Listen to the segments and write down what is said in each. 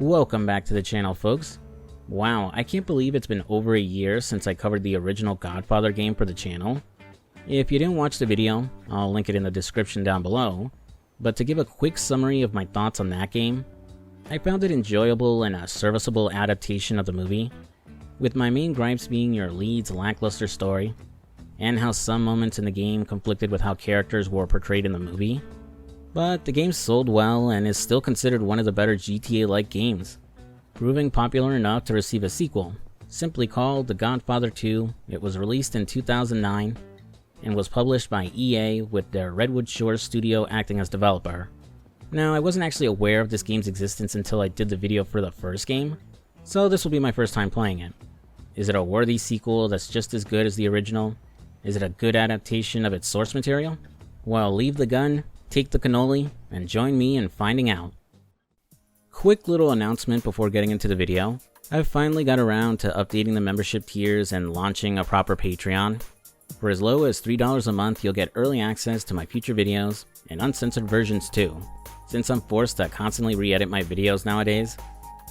Welcome back to the channel, folks. Wow, I can't believe it's been over a year since I covered the original Godfather game for the channel. If you didn't watch the video, I'll link it in the description down below, but to give a quick summary of my thoughts on that game, I found it enjoyable and a serviceable adaptation of the movie, with my main gripes being your lead's lackluster story, and how some moments in the game conflicted with how characters were portrayed in the movie. But the game sold well and is still considered one of the better GTA-like games, proving popular enough to receive a sequel, simply called The Godfather 2. It was released in 2009 and was published by EA with their Redwood Shores studio acting as developer. Now, I wasn't actually aware of this game's existence until I did the video for the first game, so this will be my first time playing it. Is it a worthy sequel that's just as good as the original? Is it a good adaptation of its source material? Well, leave the gun, take the cannoli, and join me in finding out. Quick little announcement before getting into the video. I've finally got around to updating the membership tiers and launching a proper Patreon. For as low as $3 a month, you'll get early access to my future videos, and uncensored versions too. Since I'm forced to constantly re-edit my videos nowadays,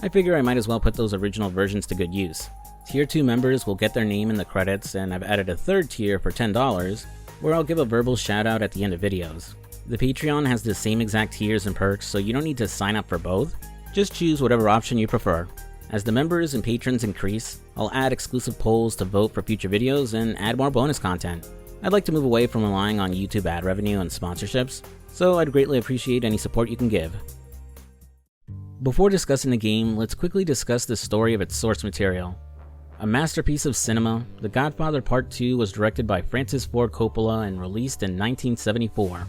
I figure I might as well put those original versions to good use. Tier 2 members will get their name in the credits, and I've added a third tier for $10, where I'll give a verbal shout out at the end of videos. The Patreon has the same exact tiers and perks, so you don't need to sign up for both. Just choose whatever option you prefer. As the members and patrons increase, I'll add exclusive polls to vote for future videos and add more bonus content. I'd like to move away from relying on YouTube ad revenue and sponsorships, so I'd greatly appreciate any support you can give. Before discussing the game, let's quickly discuss the story of its source material. A masterpiece of cinema, The Godfather Part 2 was directed by Francis Ford Coppola and released in 1974.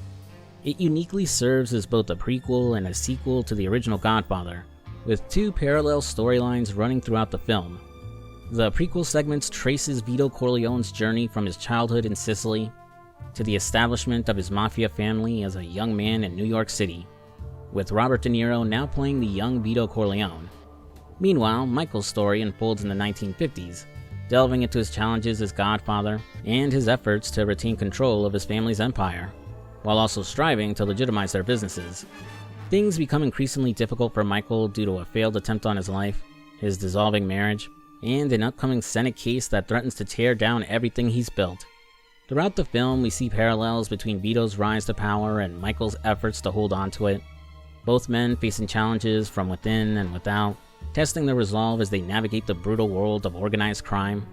It uniquely serves as both a prequel and a sequel to the original Godfather, with two parallel storylines running throughout the film. The prequel segments traces Vito Corleone's journey from his childhood in Sicily to the establishment of his mafia family as a young man in New York City, with Robert De Niro now playing the young Vito Corleone. Meanwhile, Michael's story unfolds in the 1950s, delving into his challenges as Godfather and his efforts to retain control of his family's empire, while also striving to legitimize their businesses. Things become increasingly difficult for Michael due to a failed attempt on his life, his dissolving marriage, and an upcoming Senate case that threatens to tear down everything he's built. Throughout the film, we see parallels between Vito's rise to power and Michael's efforts to hold on to it, both men facing challenges from within and without, testing their resolve as they navigate the brutal world of organized crime.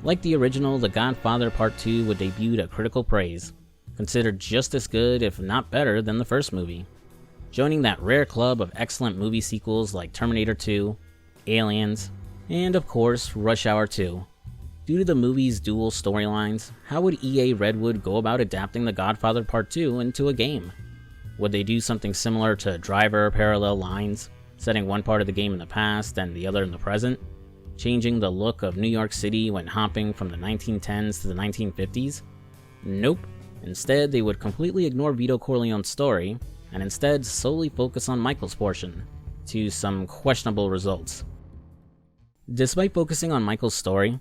Like the original, The Godfather Part 2 would debut to critical praise, considered just as good, if not better, than the first movie, joining that rare club of excellent movie sequels like Terminator 2, Aliens, and of course, Rush Hour 2. Due to the movie's dual storylines, how would EA Redwood go about adapting The Godfather Part 2 into a game? Would they do something similar to Driver parallel lines, setting one part of the game in the past and the other in the present, changing the look of New York City when hopping from the 1910s to the 1950s? Nope. Instead, they would completely ignore Vito Corleone's story, and instead solely focus on Michael's portion, to some questionable results. Despite focusing on Michael's story,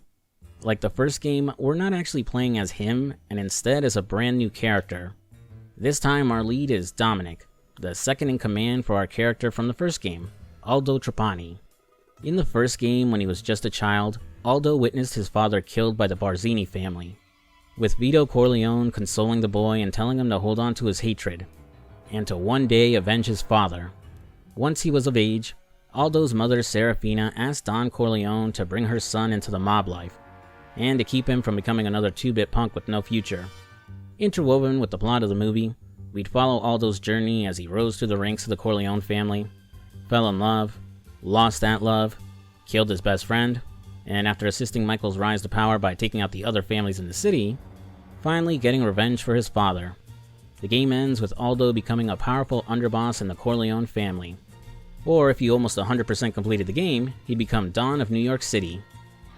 like the first game, we're not actually playing as him, and instead as a brand new character. This time our lead is Dominic, the second in command for our character from the first game, Aldo Trapani. In the first game, when he was just a child, Aldo witnessed his father killed by the Barzini family, with Vito Corleone consoling the boy and telling him to hold on to his hatred, and to one day avenge his father. Once he was of age, Aldo's mother Serafina asked Don Corleone to bring her son into the mob life, and to keep him from becoming another two-bit punk with no future. Interwoven with the plot of the movie, we'd follow Aldo's journey as he rose through the ranks of the Corleone family, fell in love, lost that love, killed his best friend, and after assisting Michael's rise to power by taking out the other families in the city, finally getting revenge for his father. The game ends with Aldo becoming a powerful underboss in the Corleone family. Or if you almost 100% completed the game, he'd become Don of New York City.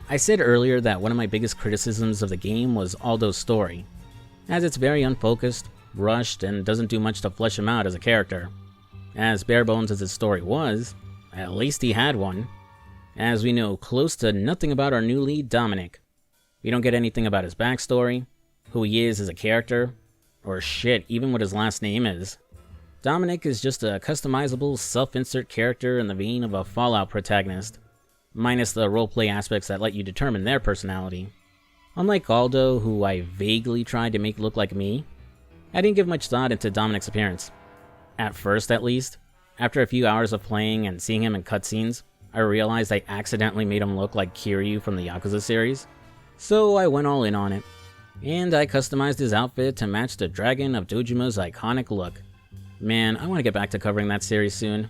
I said earlier that one of my biggest criticisms of the game was Aldo's story, as it's very unfocused, rushed, and doesn't do much to flesh him out as a character. As bare bones as his story was, at least he had one, as we know close to nothing about our new lead, Dominic. We don't get anything about his backstory, who he is as a character, or shit, even what his last name is. Dominic is just a customizable, self-insert character in the vein of a Fallout protagonist, minus the roleplay aspects that let you determine their personality. Unlike Aldo, who I vaguely tried to make look like me, I didn't give much thought into Dominic's appearance. At first, at least. After a few hours of playing and seeing him in cutscenes, I realized I accidentally made him look like Kiryu from the Yakuza series, so I went all in on it. And I customized his outfit to match the Dragon of Dojima's iconic look. Man, I want to get back to covering that series soon.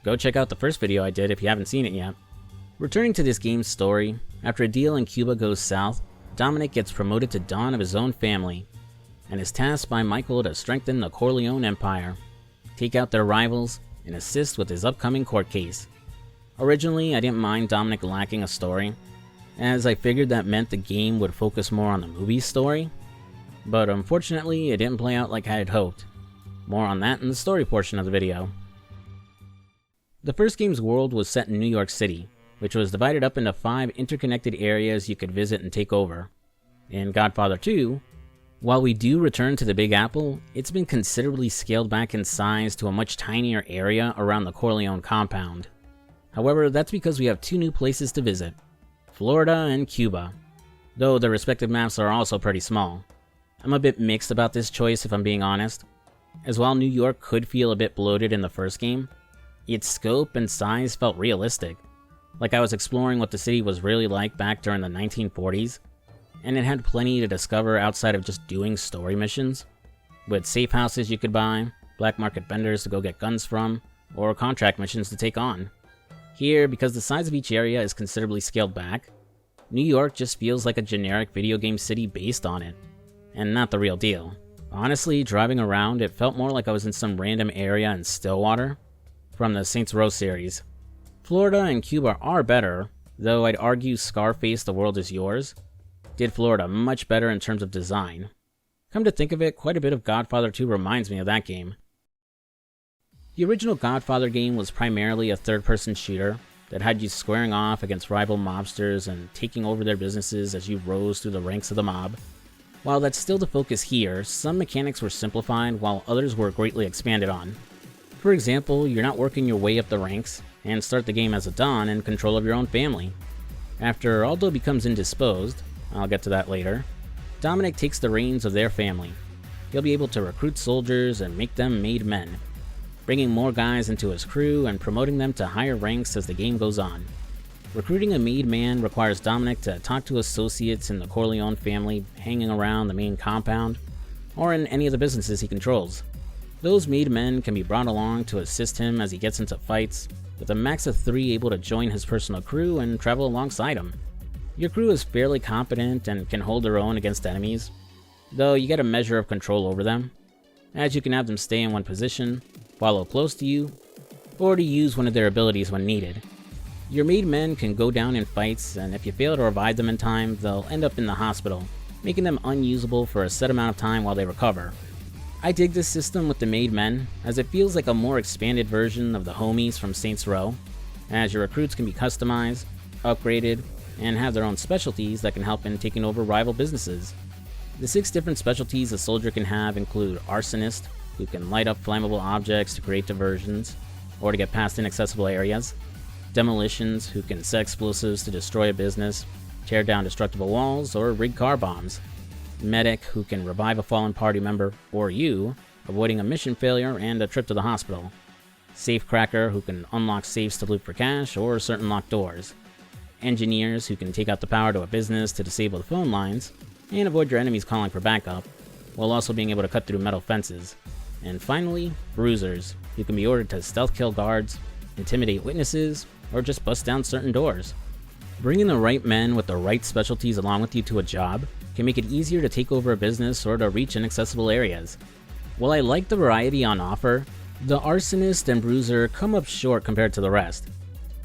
Go check out the first video I did if you haven't seen it yet. Returning to this game's story, after a deal in Cuba goes south, Dominic gets promoted to Don of his own family, and is tasked by Michael to strengthen the Corleone Empire, take out their rivals, and assist with his upcoming court case. Originally, I didn't mind Dominic lacking a story, as I figured that meant the game would focus more on the movie's story, but unfortunately it didn't play out like I had hoped. More on that in the story portion of the video. The first game's world was set in New York City, which was divided up into 5 interconnected areas you could visit and take over. In Godfather 2, while we do return to the Big Apple, it's been considerably scaled back in size to a much tinier area around the Corleone compound. However, that's because we have 2 new places to visit, Florida and Cuba, though the respective maps are also pretty small. I'm a bit mixed about this choice if I'm being honest, as while New York could feel a bit bloated in the first game, its scope and size felt realistic, like I was exploring what the city was really like back during the 1940s, and it had plenty to discover outside of just doing story missions, with safe houses you could buy, black market vendors to go get guns from, or contract missions to take on. Here, because the size of each area is considerably scaled back, New York just feels like a generic video game city based on it, and not the real deal. Honestly, driving around, it felt more like I was in some random area in Stillwater from the Saints Row series. Florida and Cuba are better, though I'd argue Scarface The World Is Yours did Florida much better in terms of design. Come to think of it, quite a bit of Godfather 2 reminds me of that game. The original Godfather game was primarily a third-person shooter that had you squaring off against rival mobsters and taking over their businesses as you rose through the ranks of the mob. While that's still the focus here, some mechanics were simplified while others were greatly expanded on. For example, you're not working your way up the ranks, and start the game as a Don in control of your own family. After Aldo becomes indisposed, I'll get to that later, Dominic takes the reins of their family. He'll be able to recruit soldiers and make them made men, bringing more guys into his crew and promoting them to higher ranks as the game goes on. Recruiting a made man requires Dominic to talk to associates in the Corleone family hanging around the main compound, or in any of the businesses he controls. Those made men can be brought along to assist him as he gets into fights, with a max of 3 able to join his personal crew and travel alongside him. Your crew is fairly competent and can hold their own against enemies, though you get a measure of control over them, as you can have them stay in one position, follow close to you, or to use one of their abilities when needed. Your made men can go down in fights, and if you fail to revive them in time, they'll end up in the hospital, making them unusable for a set amount of time while they recover. I dig this system with the made men, as it feels like a more expanded version of the homies from Saints Row, as your recruits can be customized, upgraded, and have their own specialties that can help in taking over rival businesses. The 6 different specialties a soldier can have include Arsonist, who can light up flammable objects to create diversions, or to get past inaccessible areas, Demolitions, who can set explosives to destroy a business, tear down destructible walls, or rig car bombs, Medic, who can revive a fallen party member, or you, avoiding a mission failure and a trip to the hospital, Safecracker, who can unlock safes to loot for cash or certain locked doors, Engineers, who can take out the power to a business to disable the phone lines and avoid your enemies calling for backup, while also being able to cut through metal fences. And finally, Bruisers, who can be ordered to stealth kill guards, intimidate witnesses, or just bust down certain doors. Bringing the right men with the right specialties along with you to a job can make it easier to take over a business or to reach inaccessible areas. While I like the variety on offer, the Arsonist and Bruiser come up short compared to the rest,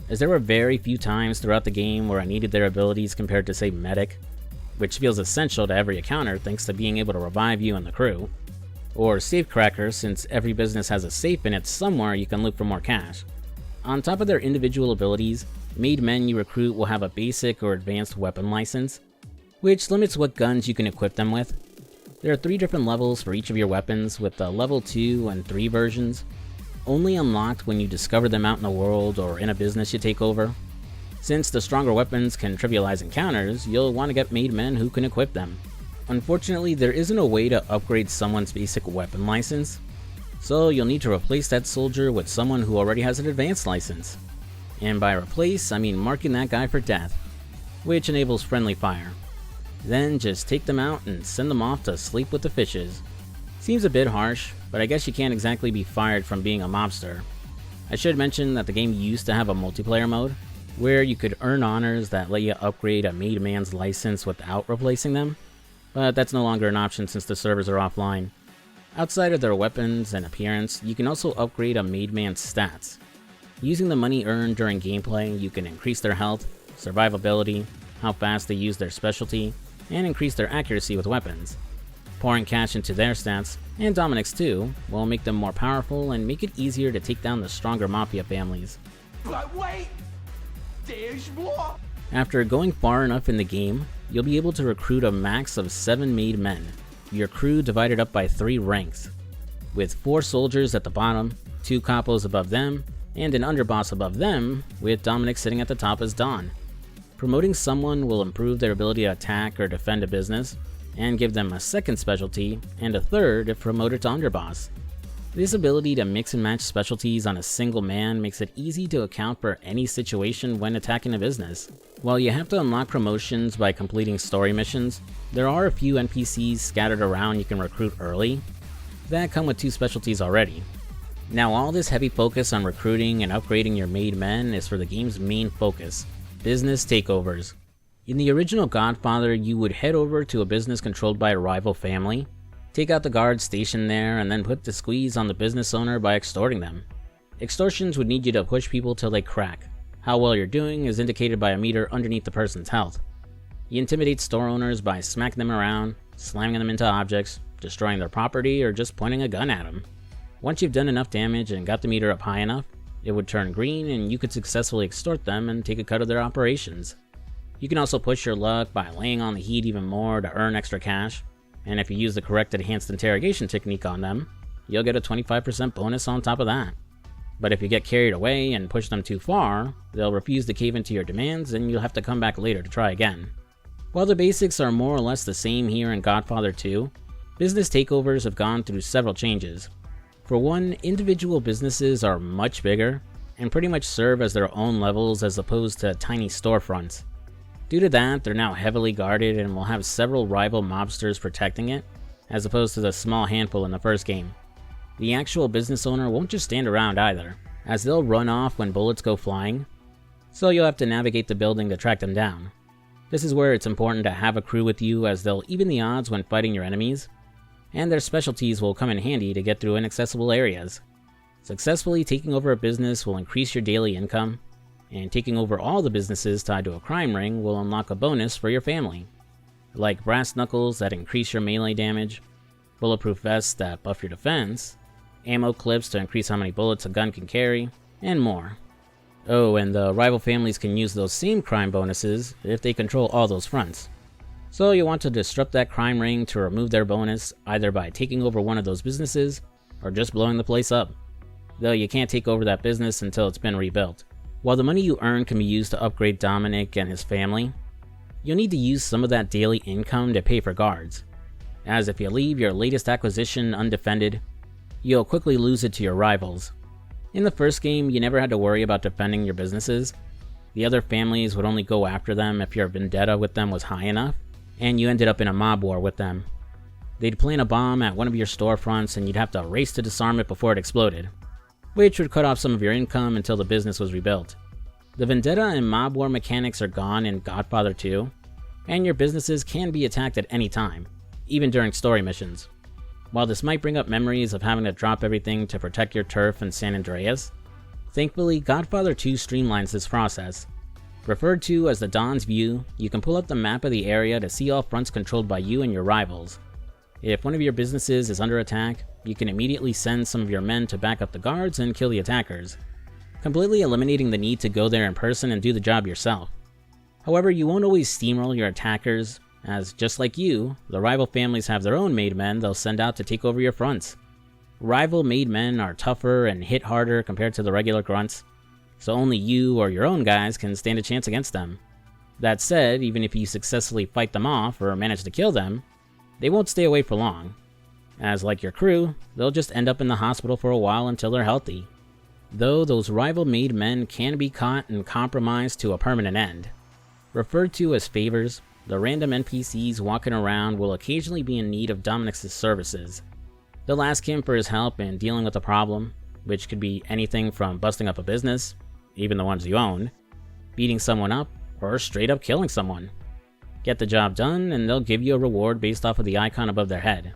as there were very few times throughout the game where I needed their abilities compared to, say, Medic, which feels essential to every encounter thanks to being able to revive you and the crew, or Safecracker, since every business has a safe in it somewhere you can loot for more cash. On top of their individual abilities, made men you recruit will have a basic or advanced weapon license, which limits what guns you can equip them with. There are 3 different levels for each of your weapons, with the level 2 and 3 versions only unlocked when you discover them out in the world or in a business you take over. Since the stronger weapons can trivialize encounters, you'll want to get made men who can equip them. Unfortunately, there isn't a way to upgrade someone's basic weapon license, so you'll need to replace that soldier with someone who already has an advanced license. And by replace, I mean marking that guy for death, which enables friendly fire. Then just take them out and send them off to sleep with the fishes. Seems a bit harsh, but I guess you can't exactly be fired from being a mobster. I should mention that the game used to have a multiplayer mode, where you could earn honors that let you upgrade a made man's license without replacing them, but that's no longer an option since the servers are offline. Outside of their weapons and appearance, you can also upgrade a made man's stats. Using the money earned during gameplay, you can increase their health, survivability, how fast they use their specialty, and increase their accuracy with weapons. Pouring cash into their stats, and Dominic's too, will make them more powerful and make it easier to take down the stronger mafia families. But wait! There's more! After going far enough in the game, you'll be able to recruit a max of 7 made men, your crew divided up by 3 ranks, with 4 soldiers at the bottom, 2 capos above them, and an underboss above them, with Dominic sitting at the top as Don. Promoting someone will improve their ability to attack or defend a business, and give them a second specialty, and a third if promoted to underboss. This ability to mix and match specialties on a single man makes it easy to account for any situation when attacking a business. While you have to unlock promotions by completing story missions, there are a few NPCs scattered around you can recruit early that come with 2 specialties already. Now all this heavy focus on recruiting and upgrading your made men is for the game's main focus, business takeovers. In the original Godfather, you would head over to a business controlled by a rival family, take out the guards stationed there, and then put the squeeze on the business owner by extorting them. Extortions would need you to push people till they crack. How well you're doing is indicated by a meter underneath the person's health. You intimidate store owners by smacking them around, slamming them into objects, destroying their property, or just pointing a gun at them. Once you've done enough damage and got the meter up high enough, it would turn green and you could successfully extort them and take a cut of their operations. You can also push your luck by laying on the heat even more to earn extra cash, and if you use the correct enhanced interrogation technique on them, you'll get a 25% bonus on top of that. But if you get carried away and push them too far, they'll refuse to cave into your demands and you'll have to come back later to try again. While the basics are more or less the same here in Godfather 2, business takeovers have gone through several changes. For one, individual businesses are much bigger and pretty much serve as their own levels as opposed to tiny storefronts. Due to that, they're now heavily guarded and will have several rival mobsters protecting it, as opposed to the small handful in the first game. The actual business owner won't just stand around either, as they'll run off when bullets go flying, so you'll have to navigate the building to track them down. This is where it's important to have a crew with you, as they'll even the odds when fighting your enemies, and their specialties will come in handy to get through inaccessible areas. Successfully taking over a business will increase your daily income, and taking over all the businesses tied to a crime ring will unlock a bonus for your family, like brass knuckles that increase your melee damage, bulletproof vests that buff your defense, ammo clips to increase how many bullets a gun can carry, and more. Oh, and the rival families can use those same crime bonuses if they control all those fronts. So you'll want to disrupt that crime ring to remove their bonus, either by taking over one of those businesses, or just blowing the place up. Though you can't take over that business until it's been rebuilt. While the money you earn can be used to upgrade Dominic and his family, you'll need to use some of that daily income to pay for guards, as if you leave your latest acquisition undefended, you'll quickly lose it to your rivals. In the first game, you never had to worry about defending your businesses. The other families would only go after them if your vendetta with them was high enough, and you ended up in a mob war with them. They'd plant a bomb at one of your storefronts and you'd have to race to disarm it before it exploded, which would cut off some of your income until the business was rebuilt. The vendetta and mob war mechanics are gone in Godfather 2, and your businesses can be attacked at any time, even during story missions. While this might bring up memories of having to drop everything to protect your turf in San Andreas, thankfully Godfather 2 streamlines this process. Referred to as the Don's View, you can pull up the map of the area to see all fronts controlled by you and your rivals. If one of your businesses is under attack, you can immediately send some of your men to back up the guards and kill the attackers, completely eliminating the need to go there in person and do the job yourself. However, you won't always steamroll your attackers, as just like you, the rival families have their own made men they'll send out to take over your fronts. Rival made men are tougher and hit harder compared to the regular grunts, so only you or your own guys can stand a chance against them. That said, even if you successfully fight them off or manage to kill them, they won't stay away for long, as like your crew, they'll just end up in the hospital for a while until they're healthy. Though those rival made men can be caught and compromised to a permanent end. Referred to as favors, the random NPCs walking around will occasionally be in need of Dominic's services. They'll ask him for his help in dealing with a problem, which could be anything from busting up a business, even the ones you own, beating someone up, or straight up killing someone. Get the job done, and they'll give you a reward based off of the icon above their head.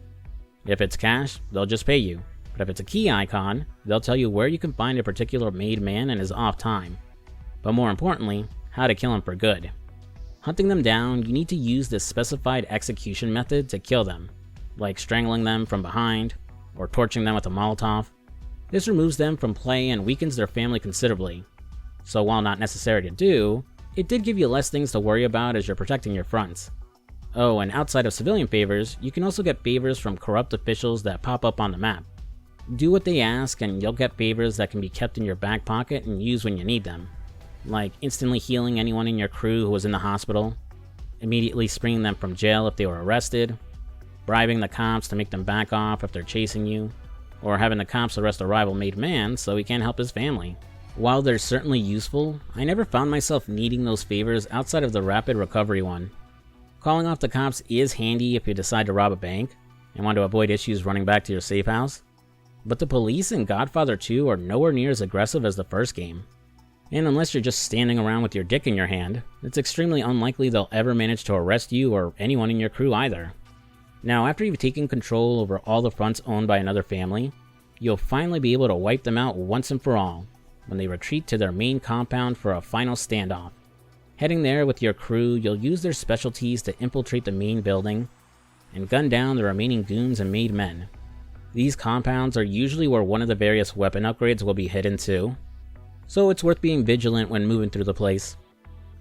If it's cash, they'll just pay you, but if it's a key icon, they'll tell you where you can find a particular made man in his off time. But more importantly, how to kill him for good. Hunting them down, you need to use this specified execution method to kill them, like strangling them from behind, or torching them with a Molotov. This removes them from play and weakens their family considerably. So while not necessary to do, it did give you less things to worry about as you're protecting your fronts. Oh, and outside of civilian favors, you can also get favors from corrupt officials that pop up on the map. Do what they ask and you'll get favors that can be kept in your back pocket and used when you need them. Like instantly healing anyone in your crew who was in the hospital, immediately springing them from jail if they were arrested, bribing the cops to make them back off if they're chasing you, or having the cops arrest a rival made man so he can't help his family. While they're certainly useful, I never found myself needing those favors outside of the rapid recovery one. Calling off the cops is handy if you decide to rob a bank and want to avoid issues running back to your safe house, but the police in Godfather 2 are nowhere near as aggressive as the first game. And unless you're just standing around with your dick in your hand, it's extremely unlikely they'll ever manage to arrest you or anyone in your crew either. Now, after you've taken control over all the fronts owned by another family, you'll finally be able to wipe them out once and for all, when they retreat to their main compound for a final standoff. Heading there with your crew, you'll use their specialties to infiltrate the main building and gun down the remaining goons and made men. These compounds are usually where one of the various weapon upgrades will be hidden too, so it's worth being vigilant when moving through the place.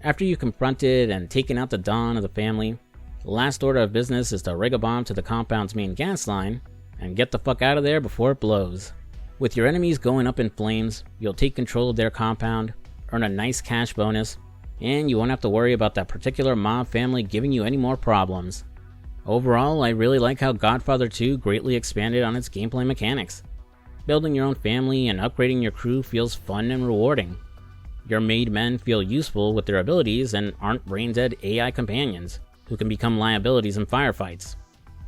After you've confronted and taken out the Don of the family, the last order of business is to rig a bomb to the compound's main gas line and get the fuck out of there before it blows. With your enemies going up in flames, you'll take control of their compound, earn a nice cash bonus, and you won't have to worry about that particular mob family giving you any more problems. Overall, I really like how Godfather 2 greatly expanded on its gameplay mechanics. Building your own family and upgrading your crew feels fun and rewarding. Your made men feel useful with their abilities and aren't brain-dead AI companions, who can become liabilities in firefights.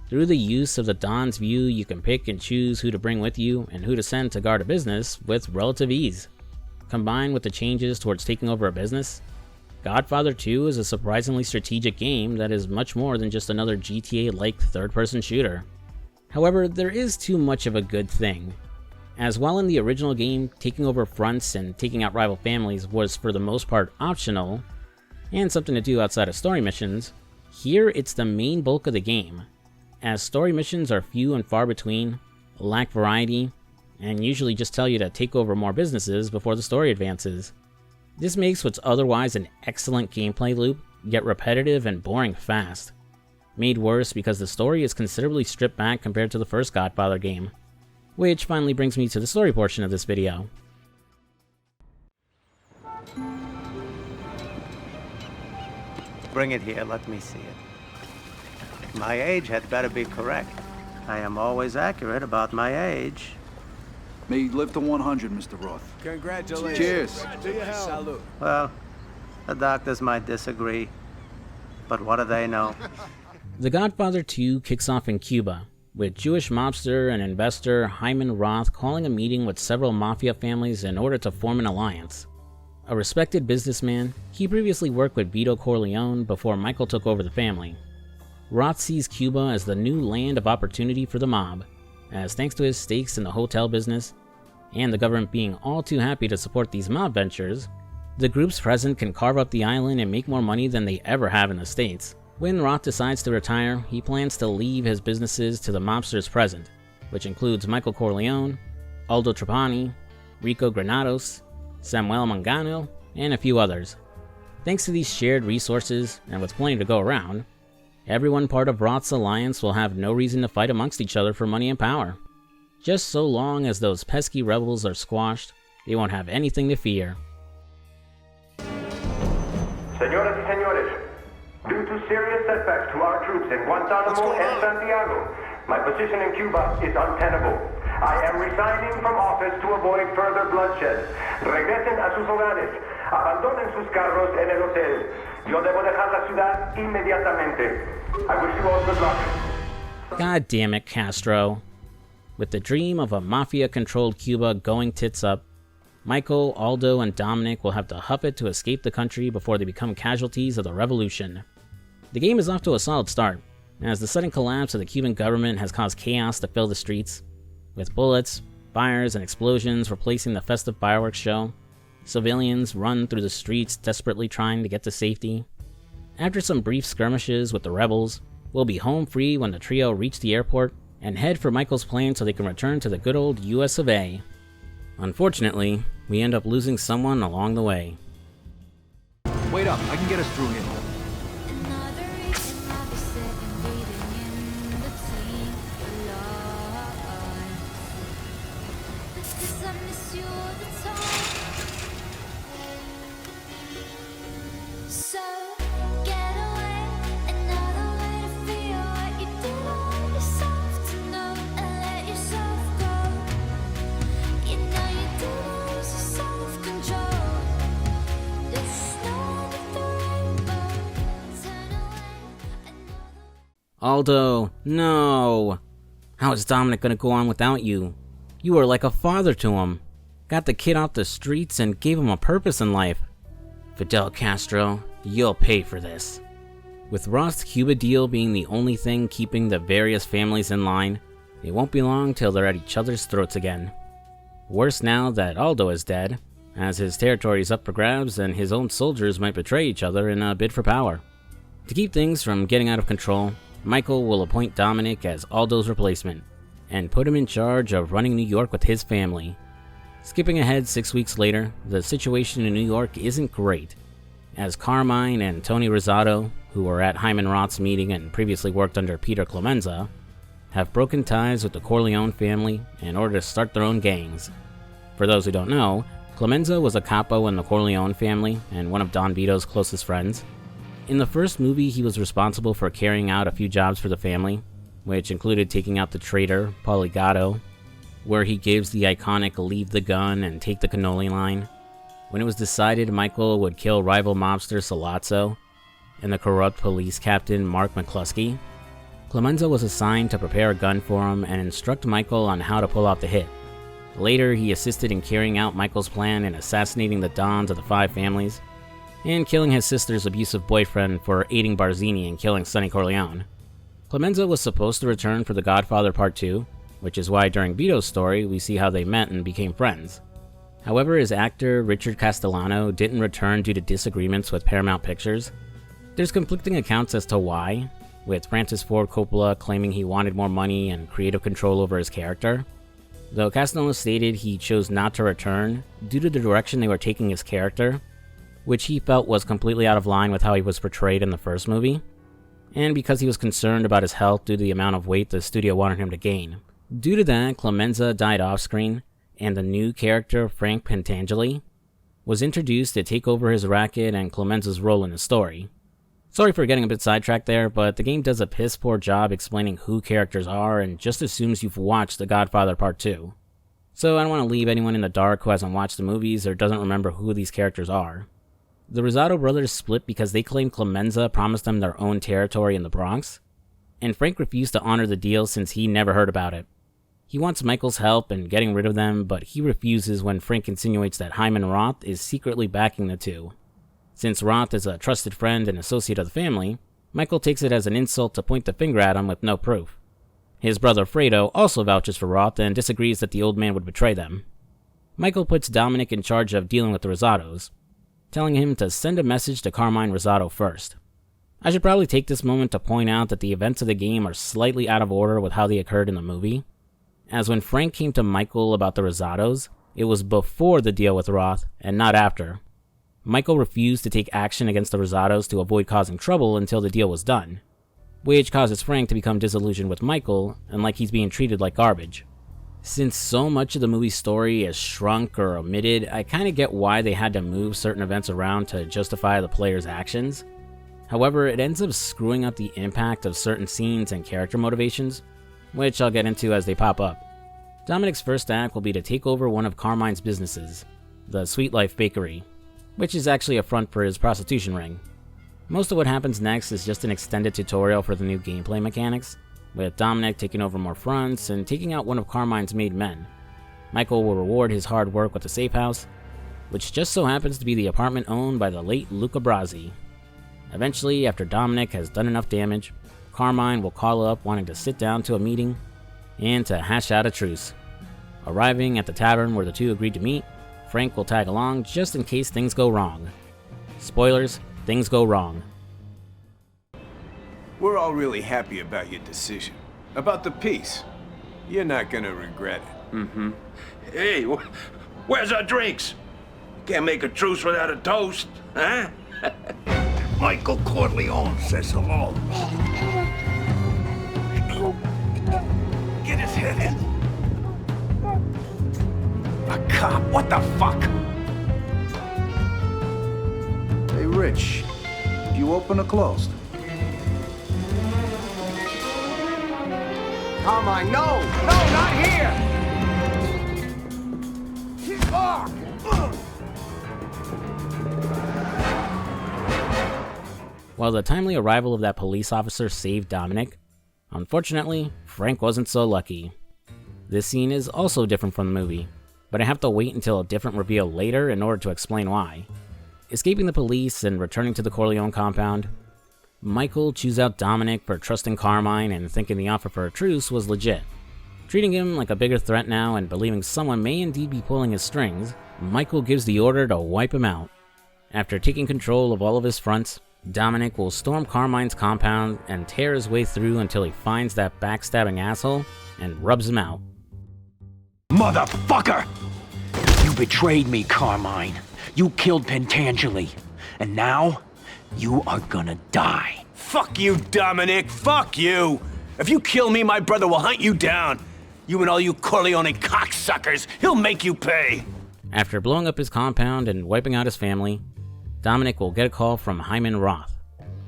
Through the use of the Don's view, you can pick and choose who to bring with you and who to send to guard a business with relative ease. Combined with the changes towards taking over a business, Godfather 2 is a surprisingly strategic game that is much more than just another GTA-like third-person shooter. However, there is too much of a good thing, as while in the original game, taking over fronts and taking out rival families was for the most part optional, and something to do outside of story missions, here it's the main bulk of the game, as story missions are few and far between, lack variety, and usually just tell you to take over more businesses before the story advances. This makes what's otherwise an excellent gameplay loop get repetitive and boring fast, made worse because the story is considerably stripped back compared to the first Godfather game. Which finally brings me to the story portion of this video. Bring it here, let me see it. My age had better be correct. I am always accurate about my age. May you live to 100, Mr. Roth. Congratulations. Cheers. Salute. Well, the doctors might disagree, but what do they know? The Godfather 2 kicks off in Cuba, with Jewish mobster and investor Hyman Roth calling a meeting with several mafia families in order to form an alliance. A respected businessman, he previously worked with Vito Corleone before Michael took over the family. Roth sees Cuba as the new land of opportunity for the mob, as thanks to his stakes in the hotel business, and the government being all too happy to support these mob ventures, the groups present can carve up the island and make more money than they ever have in the States. When Roth decides to retire, he plans to leave his businesses to the mobsters present, which includes Michael Corleone, Aldo Trapani, Rico Granados, Samuel Mangano, and a few others. Thanks to these shared resources, and with plenty to go around, Everyone part of Roth's alliance will have no reason to fight amongst each other for money and power. Just so long as those pesky rebels are squashed, they won't have anything to fear. Señoras y señores, due to serious setbacks to our troops in Guantanamo and Santiago, my position in Cuba is untenable. I am resigning from office to avoid further bloodshed. Regresen a sus hogares. Abandonen sus carros en el hotel. Yo debo dejar la ciudad inmediatamente. I wish you all good luck. God damn it, Castro. With the dream of a mafia-controlled Cuba going tits up, Michael, Aldo, and Dominic will have to huff it to escape the country before they become casualties of the revolution. The game is off to a solid start, as the sudden collapse of the Cuban government has caused chaos to fill the streets, with bullets, fires, and explosions replacing the festive fireworks show. Civilians run through the streets desperately trying to get to safety. After some brief skirmishes with the rebels, we'll be home free when the trio reach the airport and head for Michael's plane so they can return to the good old US of A. Unfortunately, we end up losing someone along the way. Wait up, I can get us through here. Another reason I'll be sitting waiting in the team alone. Because I miss you all the time. So get away, another way to feel what you did all yourself to know and let yourself go. You know you did lose your self-control. There's snow under the rainbow. Turn away, another. Aldo, no! How is Dominic gonna go on without you? You were like a father to him. Got the kid off the streets and gave him a purpose in life. Fidel Castro, you'll pay for this. With Roth's Cuba deal being the only thing keeping the various families in line, it won't be long till they're at each other's throats again. Worse now that Aldo is dead, as his territory is up for grabs and his own soldiers might betray each other in a bid for power. To keep things from getting out of control, Michael will appoint Dominic as Aldo's replacement, and put him in charge of running New York with his family. Skipping ahead 6 weeks later, the situation in New York isn't great, as Carmine and Tony Rosado, who were at Hyman Roth's meeting and previously worked under Peter Clemenza, have broken ties with the Corleone family in order to start their own gangs. For those who don't know, Clemenza was a capo in the Corleone family and one of Don Vito's closest friends. In the first movie, he was responsible for carrying out a few jobs for the family, which included taking out the traitor, Poligato, where he gives the iconic leave the gun and take the cannoli line. When it was decided Michael would kill rival mobster Salazzo and the corrupt police captain Mark McCluskey, Clemenza was assigned to prepare a gun for him and instruct Michael on how to pull out the hit. Later, he assisted in carrying out Michael's plan in assassinating the dons of the five families, and killing his sister's abusive boyfriend for aiding Barzini in killing Sonny Corleone. Clemenza was supposed to return for The Godfather Part 2, which is why during Vito's story we see how they met and became friends. However, his actor Richard Castellano didn't return due to disagreements with Paramount Pictures. There's conflicting accounts as to why, with Francis Ford Coppola claiming he wanted more money and creative control over his character, though Castellano stated he chose not to return due to the direction they were taking his character, which he felt was completely out of line with how he was portrayed in the first movie, and because he was concerned about his health due to the amount of weight the studio wanted him to gain. Due to that, Clemenza died off-screen, and the new character, Frank Pentangeli, was introduced to take over his racket and Clemenza's role in the story. Sorry for getting a bit sidetracked there, but the game does a piss-poor job explaining who characters are and just assumes you've watched The Godfather Part 2. So I don't want to leave anyone in the dark who hasn't watched the movies or doesn't remember who these characters are. The Rosado brothers split because they claimed Clemenza promised them their own territory in the Bronx, and Frank refused to honor the deal since he never heard about it. He wants Michael's help in getting rid of them, but he refuses when Frank insinuates that Hyman Roth is secretly backing the two. Since Roth is a trusted friend and associate of the family, Michael takes it as an insult to point the finger at him with no proof. His brother Fredo also vouches for Roth and disagrees that the old man would betray them. Michael puts Dominic in charge of dealing with the Rosados, telling him to send a message to Carmine Rosado first. I should probably take this moment to point out that the events of the game are slightly out of order with how they occurred in the movie, as when Frank came to Michael about the Rosados, it was before the deal with Roth and not after. Michael refused to take action against the Rosados to avoid causing trouble until the deal was done. which causes Frank to become disillusioned with Michael and like he's being treated like garbage. Since so much of the movie's story is shrunk or omitted, I kinda get why they had to move certain events around to justify the player's actions. However, it ends up screwing up the impact of certain scenes and character motivations, which I'll get into as they pop up. Dominic's first act will be to take over one of Carmine's businesses, the Sweet Life Bakery, which is actually a front for his prostitution ring. Most of what happens next is just an extended tutorial for the new gameplay mechanics, with Dominic taking over more fronts and taking out one of Carmine's made men. Michael will reward his hard work with the safe house, which just so happens to be the apartment owned by the late Luca Brasi. Eventually, after Dominic has done enough damage, Carmine will call up wanting to sit down to a meeting and to hash out a truce. Arriving at the tavern where the two agreed to meet, Frank will tag along just in case things go wrong. Spoilers, things go wrong. We're all really happy about your decision. About the peace. You're not gonna regret it. Hey, where's our drinks? Can't make a truce without a toast, huh? Michael Corleone says hello. Get his head in. A cop, what the fuck? Hey, Rich. You open or closed? Carmine, no! No, not here! While the timely arrival of that police officer saved Dominic, unfortunately, Frank wasn't so lucky. This scene is also different from the movie, but I have to wait until a different reveal later in order to explain why. Escaping the police and returning to the Corleone compound, Michael chews out Dominic for trusting Carmine and thinking the offer for a truce was legit. Treating him like a bigger threat now and believing someone may indeed be pulling his strings, Michael gives the order to wipe him out. After taking control of all of his fronts, Dominic will storm Carmine's compound and tear his way through until he finds that backstabbing asshole and rubs him out. Motherfucker! You betrayed me, Carmine. You killed Pentangeli. And now, you are gonna die. Fuck you, Dominic! Fuck you! If you kill me, my brother will hunt you down. You and all you Corleone cocksuckers, he'll make you pay! After blowing up his compound and wiping out his family, Dominic will get a call from Hyman Roth.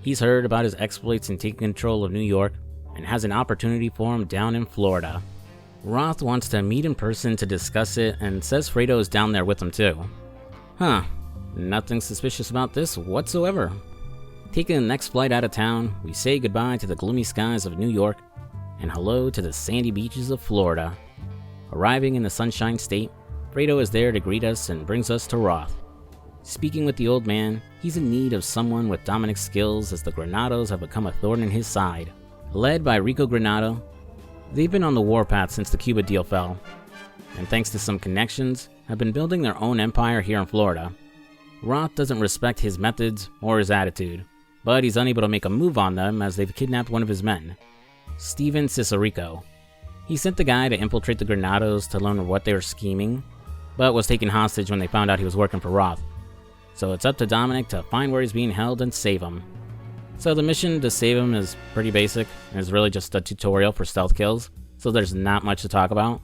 He's heard about his exploits in taking control of New York and has an opportunity for him down in Florida. Roth wants to meet in person to discuss it and says Fredo is down there with him too. Huh, nothing suspicious about this whatsoever. Taking the next flight out of town, we say goodbye to the gloomy skies of New York and hello to the sandy beaches of Florida. Arriving in the Sunshine State, Fredo is there to greet us and brings us to Roth. Speaking with the old man, he's in need of someone with Dominic's skills as the Granados have become a thorn in his side. Led by Rico Granado, they've been on the warpath since the Cuba deal fell, and thanks to some connections, have been building their own empire here in Florida. Roth doesn't respect his methods or his attitude, but he's unable to make a move on them as they've kidnapped one of his men, Steven Cicerico. He sent the guy to infiltrate the Granados to learn what they were scheming, but was taken hostage when they found out he was working for Roth. So it's up to Dominic to find where he's being held and save him. So the mission to save him is pretty basic, and is really just a tutorial for stealth kills, so there's not much to talk about.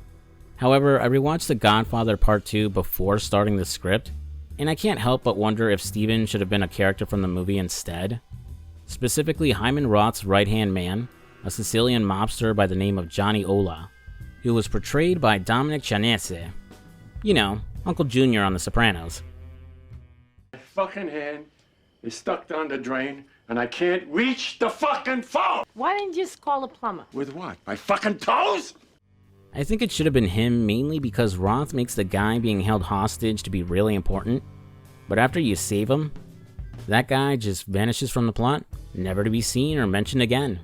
However, I rewatched The Godfather Part 2 before starting the script, and I can't help but wonder if Steven should have been a character from the movie instead. Specifically Hyman Roth's right-hand man, a Sicilian mobster by the name of Johnny Ola, who was portrayed by Dominic Chanese. You know, Uncle Junior on The Sopranos. My fucking hand is stuck down the drain, and I can't reach the fucking phone! Why didn't you just call a plumber? With what? My fucking toes? I think it should have been him mainly because Roth makes the guy being held hostage to be really important, but after you save him, that guy just vanishes from the plot, never to be seen or mentioned again.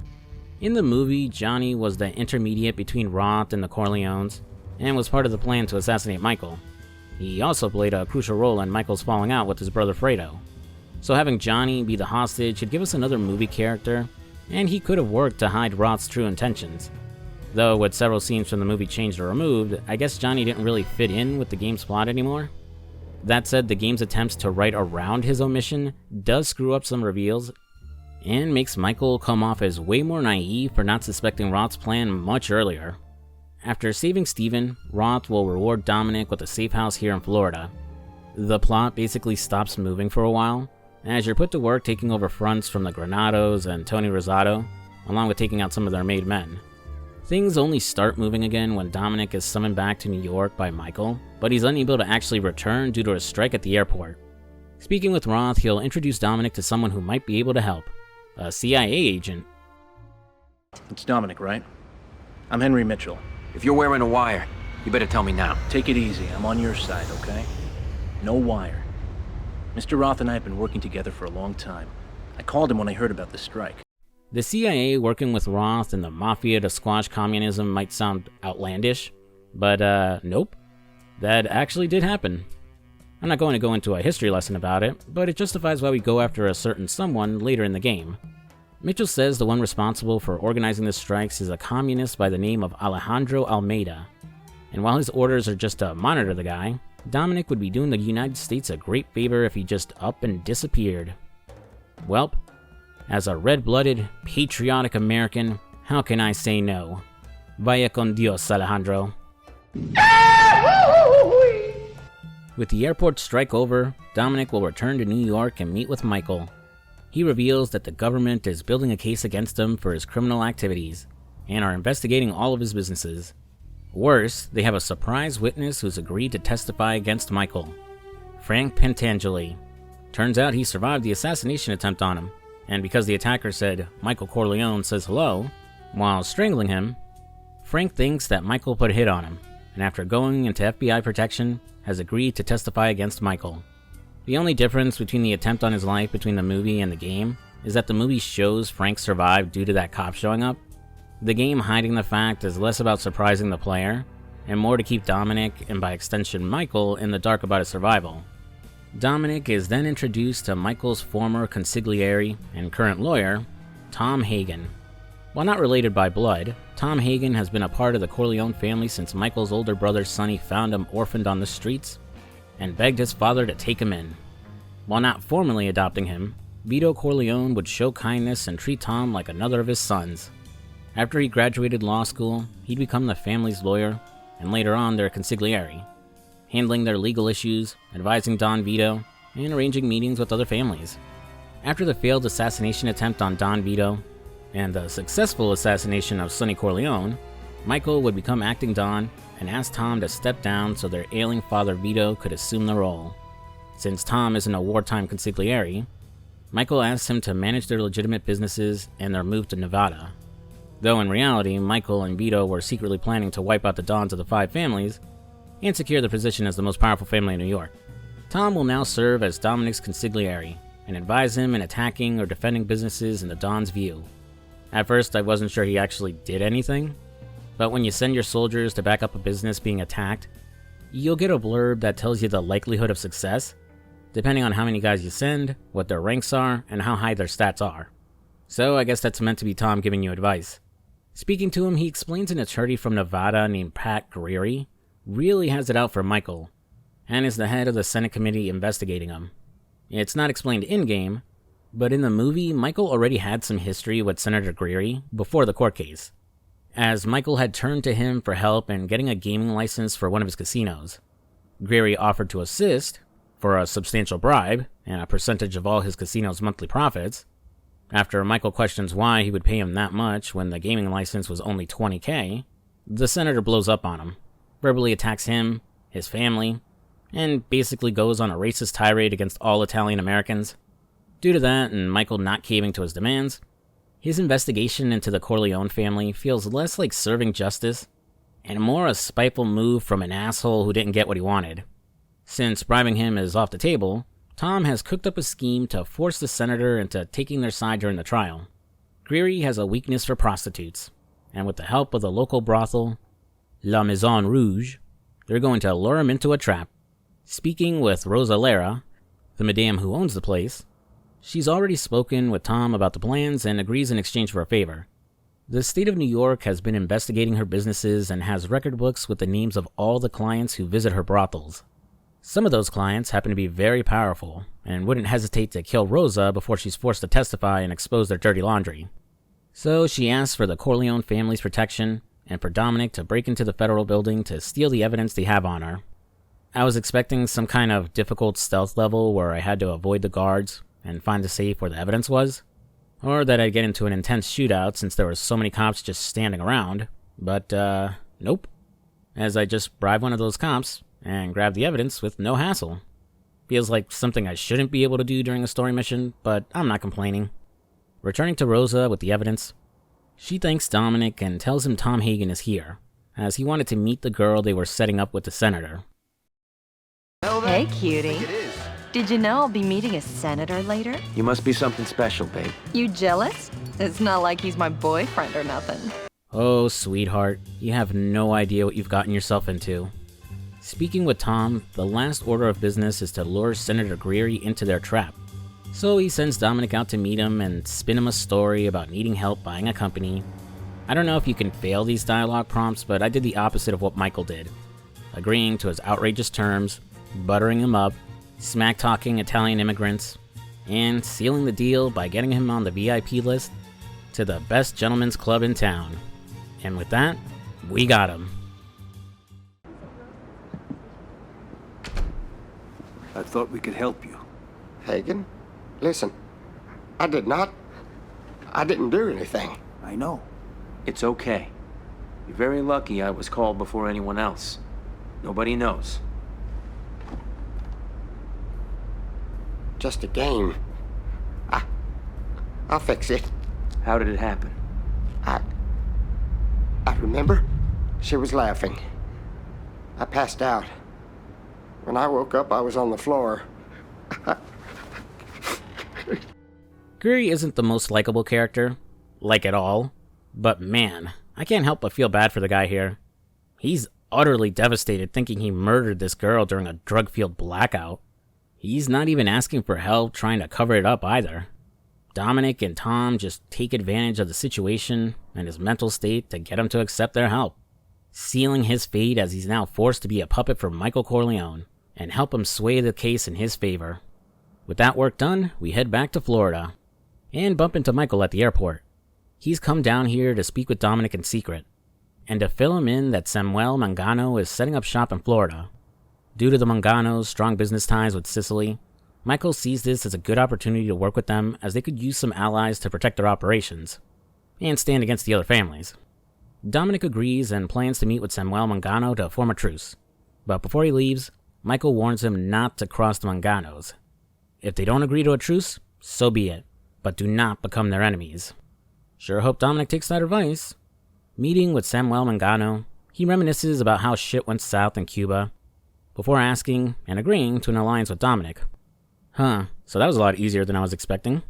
In the movie, Johnny was the intermediate between Roth and the Corleones, and was part of the plan to assassinate Michael. He also played a crucial role in Michael's falling out with his brother Fredo. So having Johnny be the hostage would give us another movie character, and he could have worked to hide Roth's true intentions. Though with several scenes from the movie changed or removed, I guess Johnny didn't really fit in with the game's plot anymore. That said, the game's attempts to write around his omission does screw up some reveals, and makes Michael come off as way more naive for not suspecting Roth's plan much earlier. After saving Steven, Roth will reward Dominic with a safe house here in Florida. The plot basically stops moving for a while, as you're put to work taking over fronts from the Granados and Tony Rosado, along with taking out some of their made men. Things only start moving again when Dominic is summoned back to New York by Michael, but he's unable to actually return due to a strike at the airport. Speaking with Roth, he'll introduce Dominic to someone who might be able to help, a CIA agent. It's Dominic, right? I'm Henry Mitchell. If you're wearing a wire, you better tell me now. Take it easy. I'm on your side, okay? No wire. Mr. Roth and I have been working together for a long time. I called him when I heard about the strike. The CIA working with Roth and the Mafia to squash communism might sound outlandish, but nope. That actually did happen. I'm not going to go into a history lesson about it, but it justifies why we go after a certain someone later in the game. Mitchell says the one responsible for organizing the strikes is a communist by the name of Alejandro Almeida, and while his orders are just to monitor the guy, Dominic would be doing the United States a great favor if he just up and disappeared. Welp, as a red-blooded, patriotic American, how can I say no? Vaya con Dios, Alejandro. With the airport strike over, Dominic will return to New York and meet with Michael. He reveals that the government is building a case against him for his criminal activities, and are investigating all of his businesses. Worse, they have a surprise witness who's agreed to testify against Michael. Frank Pentangeli. Turns out he survived the assassination attempt on him, and because the attacker said Michael Corleone says hello while strangling him, Frank thinks that Michael put a hit on him, and after going into FBI protection, has agreed to testify against Michael. The only difference between the attempt on his life between the movie and the game is that the movie shows Frank survived due to that cop showing up. The game hiding the fact is less about surprising the player, and more to keep Dominic, and by extension Michael, in the dark about his survival. Dominic is then introduced to Michael's former consigliere and current lawyer, Tom Hagen. While not related by blood, Tom Hagen has been a part of the Corleone family since Michael's older brother Sonny found him orphaned on the streets and begged his father to take him in. While not formally adopting him, Vito Corleone would show kindness and treat Tom like another of his sons. After he graduated law school, he'd become the family's lawyer, and later on their consigliere, handling their legal issues, advising Don Vito, and arranging meetings with other families. After the failed assassination attempt on Don Vito, and the successful assassination of Sonny Corleone, Michael would become acting Don and ask Tom to step down so their ailing father Vito could assume the role. Since Tom isn't a wartime consigliere, Michael asks him to manage their legitimate businesses and their move to Nevada. Though in reality, Michael and Vito were secretly planning to wipe out the Dons of the five families and secure the position as the most powerful family in New York. Tom will now serve as Dominic's consigliere and advise him in attacking or defending businesses in the Don's view. At first, I wasn't sure he actually did anything, but when you send your soldiers to back up a business being attacked, you'll get a blurb that tells you the likelihood of success, depending on how many guys you send, what their ranks are, and how high their stats are. So I guess that's meant to be Tom giving you advice. Speaking to him, he explains an attorney from Nevada named Pat Greery really has it out for Michael, and is the head of the Senate committee investigating him. It's not explained in-game, but in the movie, Michael already had some history with Senator Greery before the court case, as Michael had turned to him for help in getting a gaming license for one of his casinos. Greery offered to assist, for a substantial bribe and a percentage of all his casino's monthly profits. After Michael questions why he would pay him that much when the gaming license was only $20,000, the senator blows up on him, verbally attacks him, his family, and basically goes on a racist tirade against all Italian Americans. Due to that, and Michael not caving to his demands, his investigation into the Corleone family feels less like serving justice, and more a spiteful move from an asshole who didn't get what he wanted. Since bribing him is off the table, Tom has cooked up a scheme to force the senator into taking their side during the trial. Greery has a weakness for prostitutes, and with the help of the local brothel, La Maison Rouge, they're going to lure him into a trap. Speaking with Rosa Lara, the madame who owns the place, she's already spoken with Tom about the plans and agrees in exchange for a favor. The state of New York has been investigating her businesses and has record books with the names of all the clients who visit her brothels. Some of those clients happen to be very powerful and wouldn't hesitate to kill Rosa before she's forced to testify and expose their dirty laundry. So she asks for the Corleone family's protection and for Dominic to break into the federal building to steal the evidence they have on her. I was expecting some kind of difficult stealth level where I had to avoid the guards and find the safe where the evidence was, or that I'd get into an intense shootout since there were so many cops just standing around, but nope. As I just bribe one of those cops and grab the evidence with no hassle. Feels like something I shouldn't be able to do during a story mission, but I'm not complaining. Returning to Rosa with the evidence, she thanks Dominic and tells him Tom Hagen is here, as he wanted to meet the girl they were setting up with the senator. Hey, cutie. Did you know I'll be meeting a senator later? You must be something special, babe. You jealous? It's not like he's my boyfriend or nothing. Oh, sweetheart, you have no idea what you've gotten yourself into. Speaking with Tom, the last order of business is to lure Senator Greery into their trap. So he sends Dominic out to meet him and spin him a story about needing help buying a company. I don't know if you can fail these dialogue prompts, but I did the opposite of what Michael did. Agreeing to his outrageous terms, buttering him up, smack-talking Italian immigrants, and sealing the deal by getting him on the VIP list to the best gentlemen's club in town. And with that, we got him. I thought we could help you. Hagen, listen, I didn't do anything. I know. It's okay. You're very lucky I was called before anyone else. Nobody knows. Just a game. I'll fix it. How did it happen? I remember she was laughing. I passed out. When I woke up, I was on the floor. Greery isn't the most likable character, like at all, but man, I can't help but feel bad for the guy here. He's utterly devastated thinking he murdered this girl during a drug-fueled blackout. He's not even asking for help trying to cover it up either. Dominic and Tom just take advantage of the situation and his mental state to get him to accept their help, sealing his fate as he's now forced to be a puppet for Michael Corleone and help him sway the case in his favor. With that work done, we head back to Florida and bump into Michael at the airport. He's come down here to speak with Dominic in secret and to fill him in that Samuel Mangano is setting up shop in Florida. Due to the Manganos' strong business ties with Sicily, Michael sees this as a good opportunity to work with them as they could use some allies to protect their operations and stand against the other families. Dominic agrees and plans to meet with Samuel Mangano to form a truce, but before he leaves, Michael warns him not to cross the Manganos. If they don't agree to a truce, so be it, but do not become their enemies. Sure hope Dominic takes that advice. Meeting with Samuel Mangano, he reminisces about how shit went south in Cuba, before asking and agreeing to an alliance with Dominic. So that was a lot easier than I was expecting.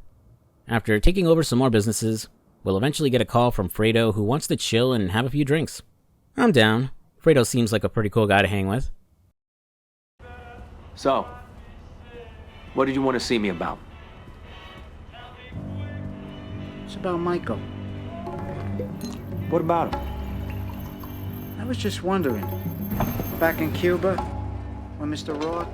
After taking over some more businesses, we'll eventually get a call from Fredo who wants to chill and have a few drinks. I'm down. Fredo seems like a pretty cool guy to hang with. So, what did you want to see me about? It's about Michael. What about him? I was just wondering. Back in Cuba, when Mr. Roth...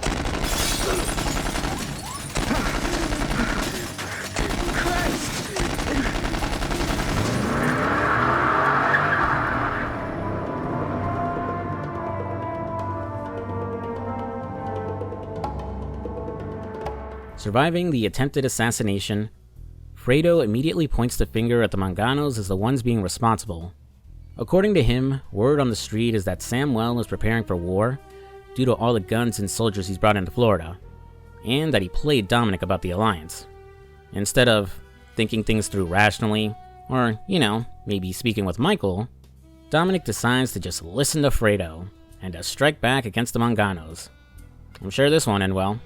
Surviving the attempted assassination, Fredo immediately points the finger at the Manganos as the ones being responsible. According to him, word on the street is that Samuel is preparing for war due to all the guns and soldiers he's brought into Florida, and that he played Dominic about the alliance. Instead of thinking things through rationally, or, maybe speaking with Michael, Dominic decides to just listen to Fredo and to strike back against the Manganos. I'm sure this won't end well.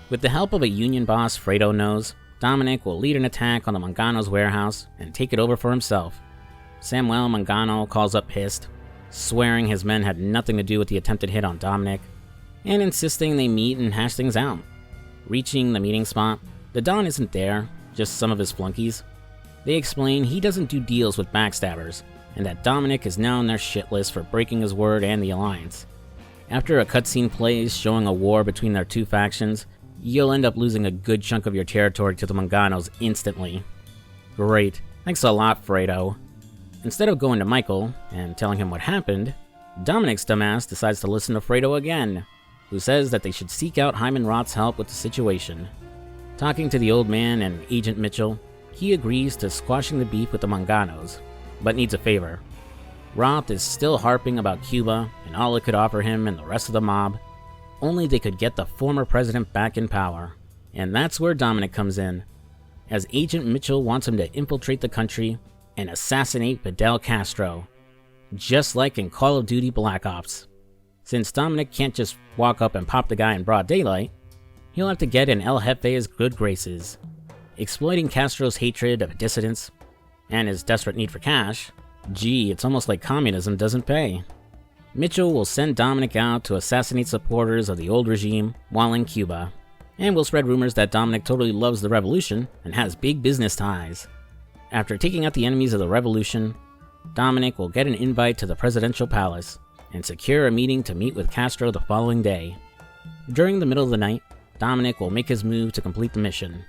With the help of a union boss Fredo knows, Dominic will lead an attack on the Manganos' warehouse and take it over for himself. Samuel Mangano calls up pissed, swearing his men had nothing to do with the attempted hit on Dominic, and insisting they meet and hash things out. Reaching the meeting spot, the Don isn't there, just some of his flunkies. They explain he doesn't do deals with backstabbers, and that Dominic is now on their shit list for breaking his word and the alliance. After a cutscene plays showing a war between their two factions, you'll end up losing a good chunk of your territory to the Monganos instantly. Great. Thanks a lot, Fredo. Instead of going to Michael and telling him what happened, Dominic's dumbass decides to listen to Fredo again, who says that they should seek out Hyman Roth's help with the situation. Talking to the old man and Agent Mitchell, he agrees to squashing the beef with the Monganos, but needs a favor. Roth is still harping about Cuba and all it could offer him and the rest of the mob. Only they could get the former president back in power. And that's where Dominic comes in, as Agent Mitchell wants him to infiltrate the country and assassinate Fidel Castro, just like in Call of Duty Black Ops. Since Dominic can't just walk up and pop the guy in broad daylight, he'll have to get in El Jefe's good graces. Exploiting Castro's hatred of dissidents and his desperate need for cash, gee, it's almost like communism doesn't pay. Mitchell will send Dominic out to assassinate supporters of the old regime while in Cuba, and will spread rumors that Dominic totally loves the revolution and has big business ties. After taking out the enemies of the revolution, Dominic will get an invite to the presidential palace and secure a meeting to meet with Castro the following day. During the middle of the night, Dominic will make his move to complete the mission.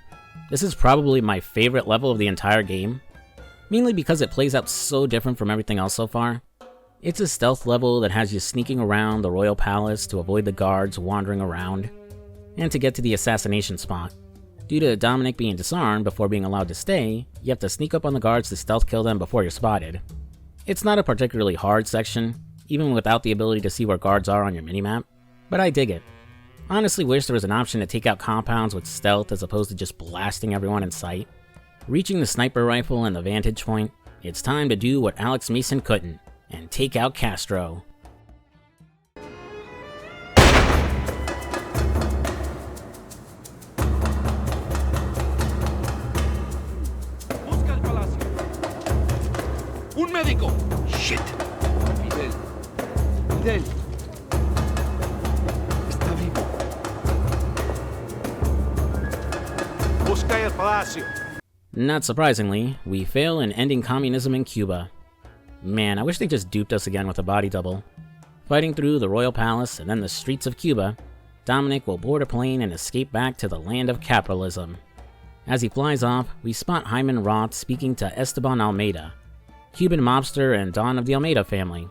This is probably my favorite level of the entire game, mainly because it plays out so different from everything else so far. It's a stealth level that has you sneaking around the royal palace to avoid the guards wandering around, and to get to the assassination spot. Due to Dominic being disarmed before being allowed to stay, you have to sneak up on the guards to stealth kill them before you're spotted. It's not a particularly hard section, even without the ability to see where guards are on your minimap, but I dig it. Honestly wish there was an option to take out compounds with stealth as opposed to just blasting everyone in sight. Reaching the sniper rifle and the vantage point, it's time to do what Alex Mason couldn't, and take out Castro. Busca el palacio. Un médico. Shit. Fidel. Fidel. Está vivo. Busca el palacio. Not surprisingly, we fail in ending communism in Cuba. Man, I wish they just duped us again with a body double. Fighting through the royal palace and then the streets of Cuba, Dominic will board a plane and escape back to the land of capitalism. As he flies off, we spot Hyman Roth speaking to Esteban Almeida, Cuban mobster and Don of the Almeida family.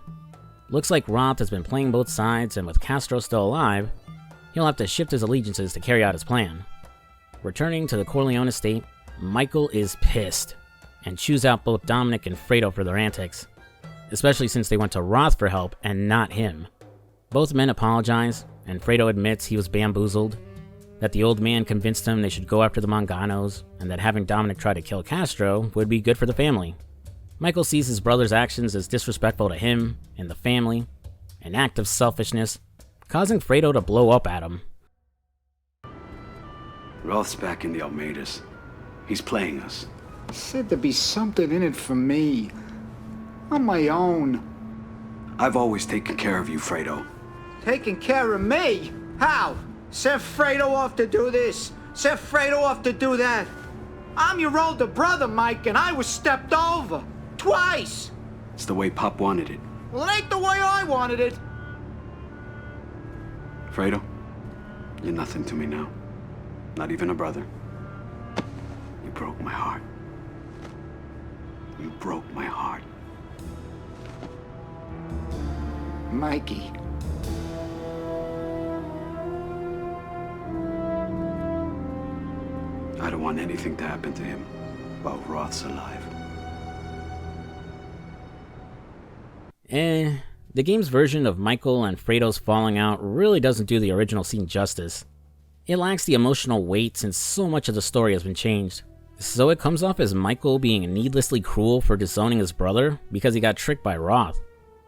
Looks like Roth has been playing both sides, and with Castro still alive, he'll have to shift his allegiances to carry out his plan. Returning to the Corleone estate, Michael is pissed, and chews out both Dominic and Fredo for their antics, especially since they went to Roth for help and not him. Both men apologize, and Fredo admits he was bamboozled, that the old man convinced him they should go after the Monganos, and that having Dominic try to kill Castro would be good for the family. Michael sees his brother's actions as disrespectful to him and the family, an act of selfishness, causing Fredo to blow up at him. Roth's back in the Almeidas. He's playing us. Said there'd be something in it for me. On my own. I've always taken care of you, Fredo. Taking care of me? How? Sent Fredo off to do this. Sent Fredo off to do that. I'm your older brother, Mike, and I was stepped over. Twice. It's the way Pop wanted it. Well, it ain't the way I wanted it. Fredo, you're nothing to me now. Not even a brother. You broke my heart. You broke my heart. Mikey. I don't want anything to happen to him while Roth's alive. The game's version of Michael and Fredo's falling out really doesn't do the original scene justice. It lacks the emotional weight since so much of the story has been changed. So it comes off as Michael being needlessly cruel for disowning his brother because he got tricked by Roth.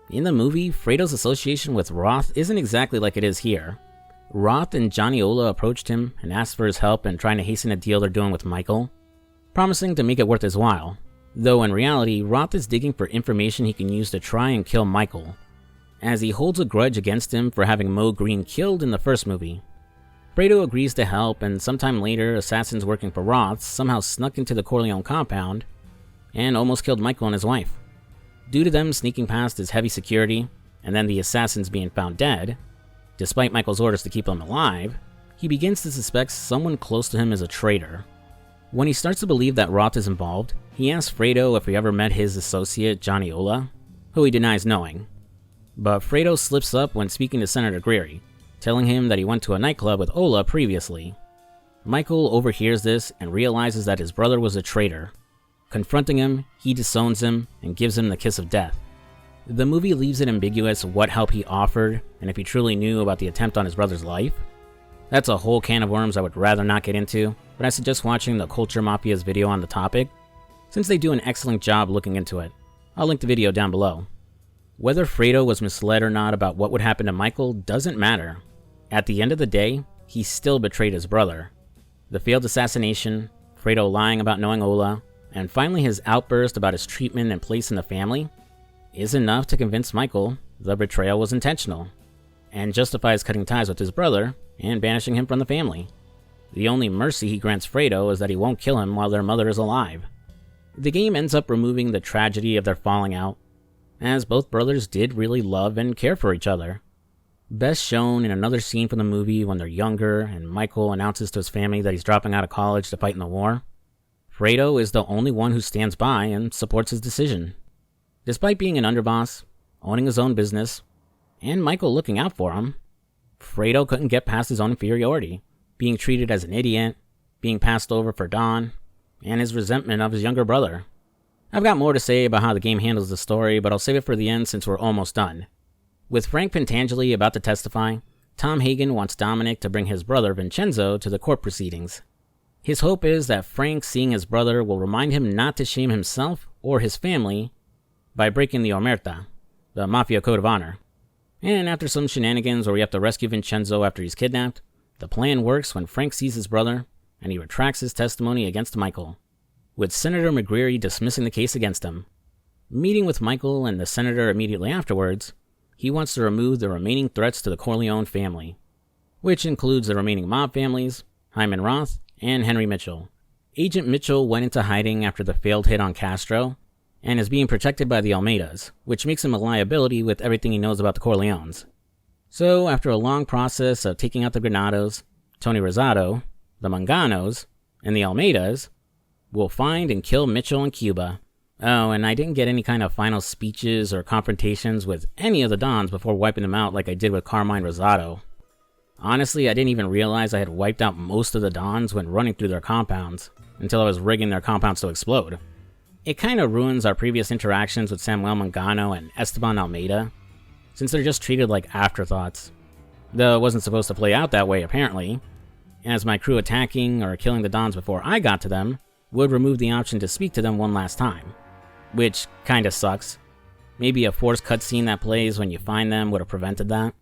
In the movie, Fredo's association with Roth isn't exactly like it is here. Roth and Johnny Ola approached him and asked for his help in trying to hasten a deal they're doing with Michael, promising to make it worth his while. Though in reality, Roth is digging for information he can use to try and kill Michael, as he holds a grudge against him for having Mo Green killed in the first movie. Fredo agrees to help, and sometime later, assassins working for Roth somehow snuck into the Corleone compound and almost killed Michael and his wife. Due to them sneaking past his heavy security, and then the assassins being found dead, Despite Michael's orders to keep him alive, he begins to suspect someone close to him is a traitor. When he starts to believe that Roth is involved, he asks Fredo if he ever met his associate, Johnny Ola, who he denies knowing. But Fredo slips up when speaking to Senator Greery, telling him that he went to a nightclub with Ola previously. Michael overhears this and realizes that his brother was a traitor. Confronting him, he disowns him and gives him the kiss of death. The movie leaves it ambiguous what help he offered and if he truly knew about the attempt on his brother's life. That's a whole can of worms I would rather not get into, but I suggest watching the Culture Mafia's video on the topic, since they do an excellent job looking into it. I'll link the video down below. Whether Fredo was misled or not about what would happen to Michael doesn't matter. At the end of the day, he still betrayed his brother. The failed assassination, Fredo lying about knowing Ola, and finally his outburst about his treatment and place in the family is enough to convince Michael the betrayal was intentional, and justifies cutting ties with his brother and banishing him from the family. The only mercy he grants Fredo is that he won't kill him while their mother is alive. The game ends up removing the tragedy of their falling out, as both brothers did really love and care for each other. Best shown in another scene from the movie when they're younger and Michael announces to his family that he's dropping out of college to fight in the war. Fredo is the only one who stands by and supports his decision. Despite being an underboss, owning his own business, and Michael looking out for him, Fredo couldn't get past his own inferiority, being treated as an idiot, being passed over for Don, and his resentment of his younger brother. I've got more to say about how the game handles the story, but I'll save it for the end since we're almost done. With Frank Pentangeli about to testify, Tom Hagen wants Dominic to bring his brother Vincenzo to the court proceedings. His hope is that Frank seeing his brother will remind him not to shame himself or his family by breaking the Omerta, the Mafia Code of Honor. And after some shenanigans where we have to rescue Vincenzo after he's kidnapped, the plan works when Frank sees his brother and he retracts his testimony against Michael, with Senator McGreary dismissing the case against him. Meeting with Michael and the senator immediately afterwards, he wants to remove the remaining threats to the Corleone family, which includes the remaining mob families, Hyman Roth, and Henry Mitchell. Agent Mitchell went into hiding after the failed hit on Castro, and is being protected by the Almeidas, which makes him a liability with everything he knows about the Corleones. So, after a long process of taking out the Granados, Tony Rosado, the Manganos, and the Almeidas will find and kill Mitchell in Cuba. Oh, and I didn't get any kind of final speeches or confrontations with any of the Dons before wiping them out like I did with Carmine Rosado. Honestly, I didn't even realize I had wiped out most of the Dons when running through their compounds, until I was rigging their compounds to explode. It kinda ruins our previous interactions with Samuel Mangano and Esteban Almeida, since they're just treated like afterthoughts. Though it wasn't supposed to play out that way apparently, as my crew attacking or killing the Dons before I got to them would remove the option to speak to them one last time. Which kinda sucks. Maybe a forced cutscene that plays when you find them would have prevented that.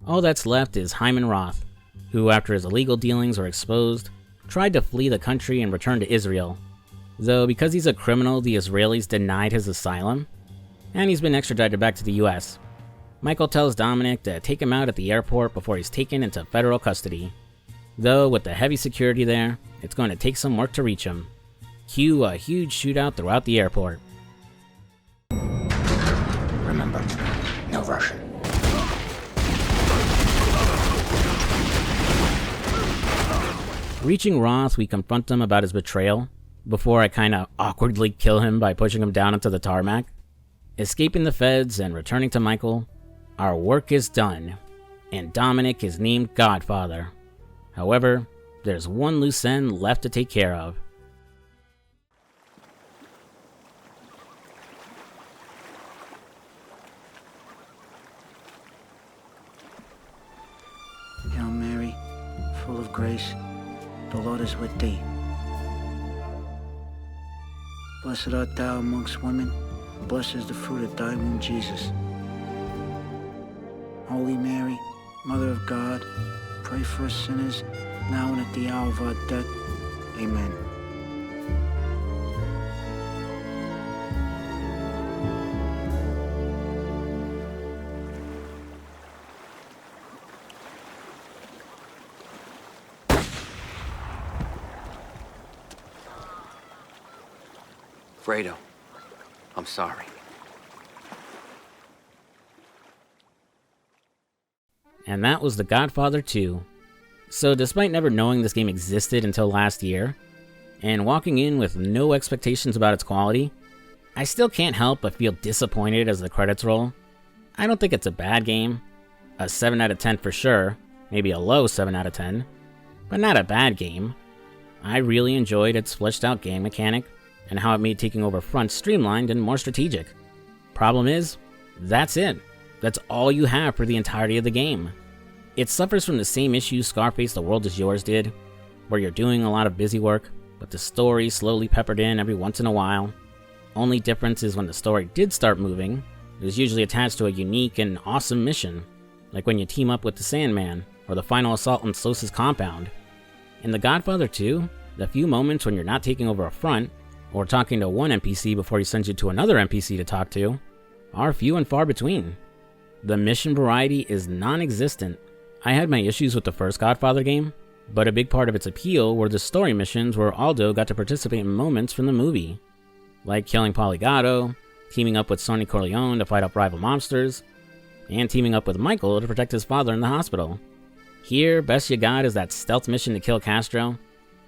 All that's left is Hyman Roth, who after his illegal dealings were exposed, tried to flee the country and return to Israel. Though because he's a criminal, the Israelis denied his asylum, and he's been extradited back to the US. Michael tells Dominic to take him out at the airport before he's taken into federal custody. Though with the heavy security there, it's going to take some work to reach him. Cue a huge shootout throughout the airport. Remember, no Russian. Reaching Roth, we confront him about his betrayal, before I kinda awkwardly kill him by pushing him down onto the tarmac. Escaping the feds and returning to Michael, our work is done, and Dominic is named Godfather. However, there's one loose end left to take care of. Hail Mary, full of grace, the Lord is with thee. Blessed art thou amongst women, and blessed is the fruit of thy womb, Jesus. Holy Mary, Mother of God, pray for us sinners, now and at the hour of our death. Amen. Fredo, I'm sorry. and that was The Godfather 2. So despite never knowing this game existed until last year, and walking in with no expectations about its quality, I still can't help but feel disappointed as the credits roll. I don't think it's a bad game. A 7 out of 10 for sure, maybe a low 7 out of 10, but not a bad game. I really enjoyed its fleshed out game mechanic, and how it made taking over fronts streamlined and more strategic. Problem is, that's it. That's all you have for the entirety of the game. It suffers from the same issues Scarface The World Is Yours did, where you're doing a lot of busy work, but the story slowly peppered in every once in a while. Only difference is when the story did start moving, it was usually attached to a unique and awesome mission, like when you team up with the Sandman, or the final assault on Sosa's compound. In The Godfather 2, the few moments when you're not taking over a front, or talking to one NPC before he sends you to another NPC to talk to, are few and far between. The mission variety is non-existent. I had my issues with the first Godfather game, but a big part of its appeal were the story missions where Aldo got to participate in moments from the movie, like killing Poligato, teaming up with Sonny Corleone to fight off rival mobsters, and teaming up with Michael to protect his father in the hospital. Here, best you got is that stealth mission to kill Castro,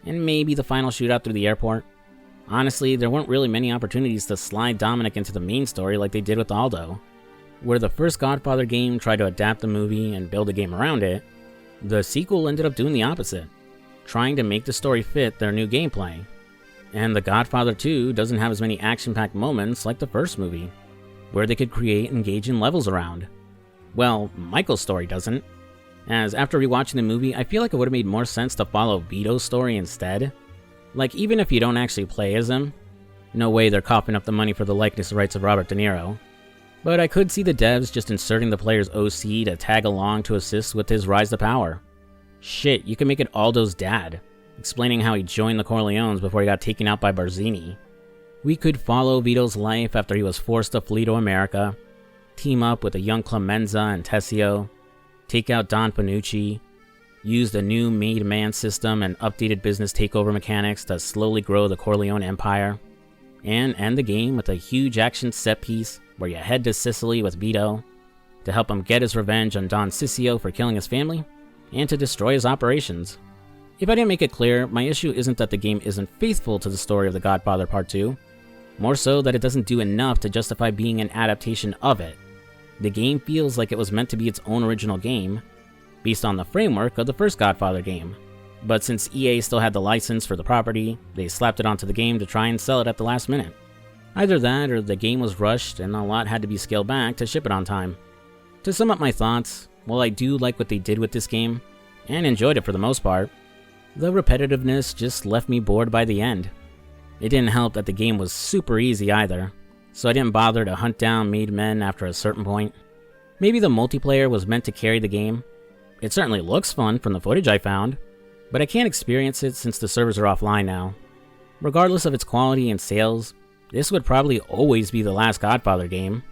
and maybe the final shootout through the airport. Honestly, there weren't really many opportunities to slide Dominic into the main story like they did with Aldo. Where the first Godfather game tried to adapt the movie and build a game around it, the sequel ended up doing the opposite, trying to make the story fit their new gameplay. And The Godfather 2 doesn't have as many action-packed moments like the first movie, where they could create engaging levels around. Well, Michael's story doesn't, as after rewatching the movie, I feel like it would have made more sense to follow Vito's story instead. Like, even if you don't actually play as him, no way they're coughing up the money for the likeness rights of Robert De Niro. But I could see the devs just inserting the player's OC to tag along to assist with his rise to power. Shit, you can make it Aldo's dad, explaining how he joined the Corleones before he got taken out by Barzini. We could follow Vito's life after he was forced to flee to America, team up with a young Clemenza and Tessio, take out Don Panucci, use the new made-man system and updated business takeover mechanics to slowly grow the Corleone empire, and end the game with a huge action set piece where you head to Sicily with Vito to help him get his revenge on Don Ciccio for killing his family, and to destroy his operations. If I didn't make it clear, my issue isn't that the game isn't faithful to the story of The Godfather Part 2, more so that it doesn't do enough to justify being an adaptation of it. The game feels like it was meant to be its own original game, based on the framework of the first Godfather game. But since EA still had the license for the property, they slapped it onto the game to try and sell it at the last minute. Either that, or the game was rushed and a lot had to be scaled back to ship it on time. To sum up my thoughts, while I do like what they did with this game, and enjoyed it for the most part, the repetitiveness just left me bored by the end. It didn't help that the game was super easy either, so I didn't bother to hunt down made men after a certain point. Maybe the multiplayer was meant to carry the game. It certainly looks fun from the footage I found, but I can't experience it since the servers are offline now. Regardless of its quality and sales, this would probably always be the last Godfather game.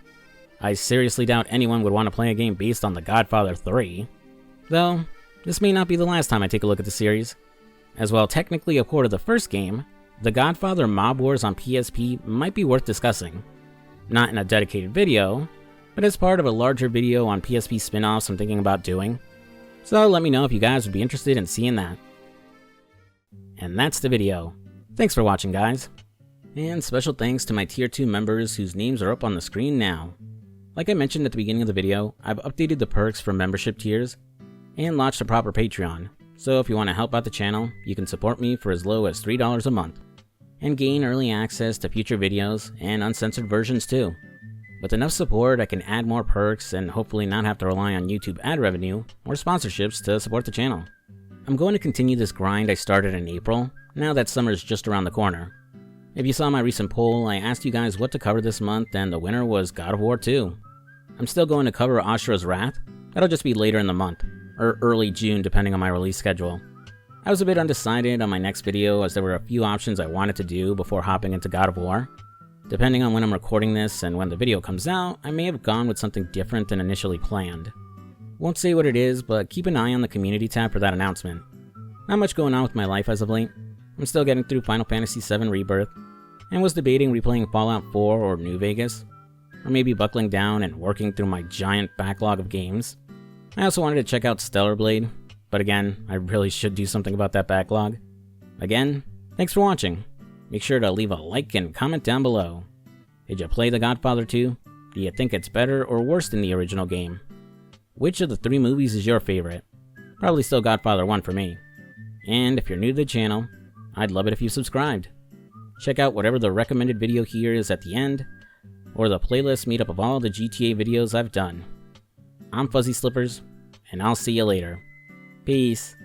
I seriously doubt anyone would want to play a game based on The Godfather 3. Though, this may not be the last time I take a look at the series. As while technically a port of the first game, The Godfather Mob Wars on PSP might be worth discussing. Not in a dedicated video, but as part of a larger video on PSP spin-offs I'm thinking about doing. So let me know if you guys would be interested in seeing that. And that's the video. Thanks for watching, guys. And special thanks to my Tier 2 members whose names are up on the screen now. Like I mentioned at the beginning of the video, I've updated the perks for membership tiers and launched a proper Patreon, so if you want to help out the channel, you can support me for as low as $3 a month, and gain early access to future videos and uncensored versions too. With enough support, I can add more perks and hopefully not have to rely on YouTube ad revenue or sponsorships to support the channel. I'm going to continue this grind I started in April, now that summer's just around the corner. If you saw my recent poll, I asked you guys what to cover this month, and the winner was God of War 2. I'm still going to cover Ashura's Wrath. That'll just be later in the month, or early June depending on my release schedule. I was a bit undecided on my next video as there were a few options I wanted to do before hopping into God of War. Depending on when I'm recording this and when the video comes out, I may have gone with something different than initially planned. Won't say what it is, but keep an eye on the community tab for that announcement. Not much going on with my life as of late. I'm still getting through Final Fantasy VII Rebirth, and was debating replaying Fallout 4 or New Vegas, or maybe buckling down and working through my giant backlog of games. I also wanted to check out Stellar Blade, but again, I really should do something about that backlog. Again, thanks for watching. Make sure to leave a like and comment down below. Did you play The Godfather 2? Do you think it's better or worse than the original game? Which of the 3 movies is your favorite? Probably still Godfather 1 for me. And if you're new to the channel, I'd love it if you subscribed. Check out whatever the recommended video here is at the end, or the playlist made up of all the GTA videos I've done. I'm FuzzySlippers, and I'll see you later. Peace.